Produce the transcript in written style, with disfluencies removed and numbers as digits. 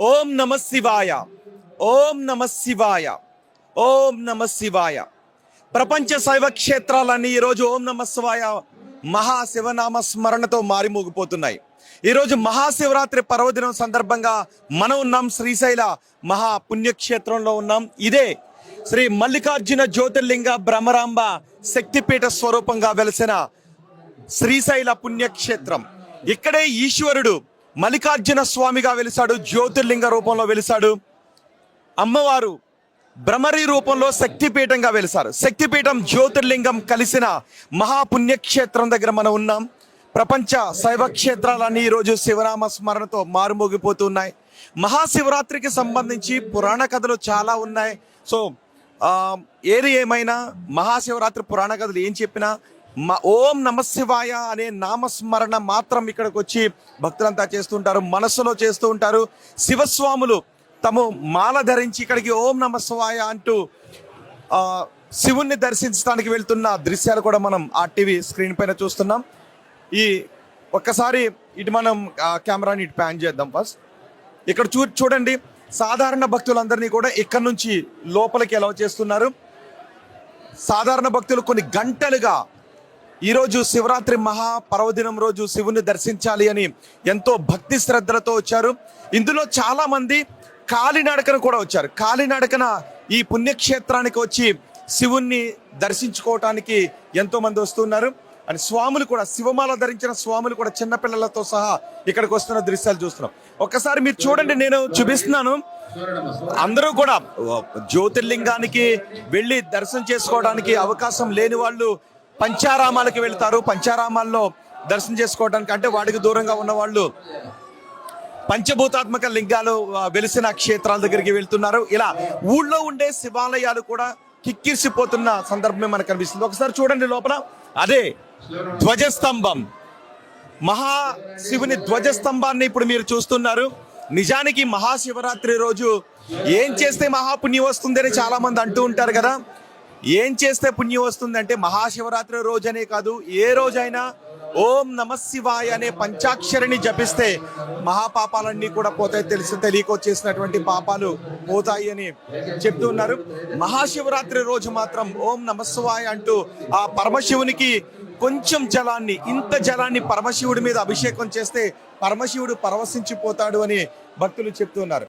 ఓం నమ శివాయ. ఓం నమ శివాయ. ఓం నమ శివాయ. ప్రపంచ శైవ క్షేత్రాలన్నీ ఈరోజు ఓం నమ శివాయ మహాశివనామ స్మరణతో మారిమోగిపోతున్నాయి. ఈరోజు మహాశివరాత్రి పర్వదినం సందర్భంగా మనం ఉన్నాం శ్రీశైల మహా పుణ్యక్షేత్రంలో ఉన్నాం. ఇదే శ్రీ మల్లికార్జున జ్యోతిర్లింగ బ్రహ్మరాంబ శక్తిపీఠ స్వరూపంగా వెలిసిన శ్రీశైల పుణ్యక్షేత్రం. ఇక్కడే ఈశ్వరుడు మల్లికార్జున స్వామిగా వెలిసాడు, జ్యోతిర్లింగ రూపంలో వెలిసాడు. అమ్మవారు భ్రమరి రూపంలో శక్తిపీఠంగా వెలిసారు. శక్తిపీఠం జ్యోతిర్లింగం కలిసిన మహాపుణ్యక్షేత్రం దగ్గర మనం ఉన్నాం. ప్రపంచ శైవ క్షేత్రాలన్నీ ఈరోజు శివనామ స్మరణతో మారుమోగిపోతున్నాయి. మహాశివరాత్రికి సంబంధించి పురాణ కథలు చాలా ఉన్నాయి. సో ఏది ఏమైనా మహాశివరాత్రి పురాణ కథలు ఏం చెప్పినా ఓం నమ శివాయ అనే నామస్మరణ మాత్రం ఇక్కడికి వచ్చి భక్తులంతా చేస్తుంటారు, మనస్సులో చేస్తూ ఉంటారు. శివస్వాములు తమ మాల ధరించి ఇక్కడికి ఓం నమ శివాయ అంటూ శివుణ్ణి దర్శించడానికి వెళ్తున్న దృశ్యాలు కూడా మనం ఆ టీవీ స్క్రీన్ పైన చూస్తున్నాం. ఈ ఒక్కసారి ఇటు మనం కెమెరాని ఇటు ప్యాన్ చేద్దాం. ఫస్ట్ ఇక్కడ చూడండి, సాధారణ భక్తులందరినీ కూడా ఇక్కడ నుంచి లోపలికి ఎలా చేస్తున్నారు. సాధారణ భక్తులు కొన్ని గంటలుగా ఈరోజు శివరాత్రి మహాపర్వదినం రోజు శివుని దర్శించాలి అని ఎంతో భక్తి శ్రద్ధలతో వచ్చారు. ఇందులో చాలా మంది కాలినడకన కూడా వచ్చారు. కాలినడకన ఈ పుణ్యక్షేత్రానికి వచ్చి శివుణ్ణి దర్శించుకోవటానికి ఎంతో మంది వస్తున్నారు. అని స్వాములు కూడా, శివమాల ధరించిన స్వాములు కూడా చిన్నపిల్లలతో సహా ఇక్కడికి వస్తున్న దృశ్యాలు చూస్తున్నాం. ఒక్కసారి మీరు చూడండి, నేను చూపిస్తున్నాను. అందరూ కూడా జ్యోతిర్లింగానికి వెళ్ళి దర్శనం చేసుకోవడానికి అవకాశం లేని వాళ్ళు పంచారామాలకి వెళ్తారు. పంచారామాల్లో దర్శనం చేసుకోవడానికి, అంటే వాటికి దూరంగా ఉన్న వాళ్ళు పంచభూతాత్మక లింగాలు వెలిసిన క్షేత్రాల దగ్గరికి వెళ్తున్నారు. ఇలా ఊళ్ళో ఉండే శివాలయాలు కూడా కిక్కిరిసిపోతున్న సందర్భమే మనకు కనిపిస్తుంది. ఒకసారి చూడండి, లోపల అదే ధ్వజస్తంభం, మహాశివుని ధ్వజస్తంభాన్ని ఇప్పుడు మీరు చూస్తున్నారు. నిజానికి మహాశివరాత్రి రోజు ఏం చేస్తే మహాపుణ్యం వస్తుంది అని చాలా మంది అంటూ ఉంటారు కదా. ఏం చేస్తే పుణ్యం వస్తుందంటే మహాశివరాత్రి రోజనే కాదు, ఏ రోజైనా ఓం నమ శివాయ అనే పంచాక్షరిని జపిస్తే మహాపాపాలన్నీ కూడా పోతాయి. తెలియక వచ్చేసినటువంటి పాపాలు పోతాయి అని చెప్తూ ఉన్నారు. మహాశివరాత్రి రోజు మాత్రం ఓం నమ శివాయ అంటూ ఆ పరమశివునికి కొంచెం జలాన్ని, ఇంత జలాన్ని పరమశివుడి మీద అభిషేకం చేస్తే పరమశివుడు పరవశించిపోతాడు అని భక్తులు చెప్తూ ఉన్నారు.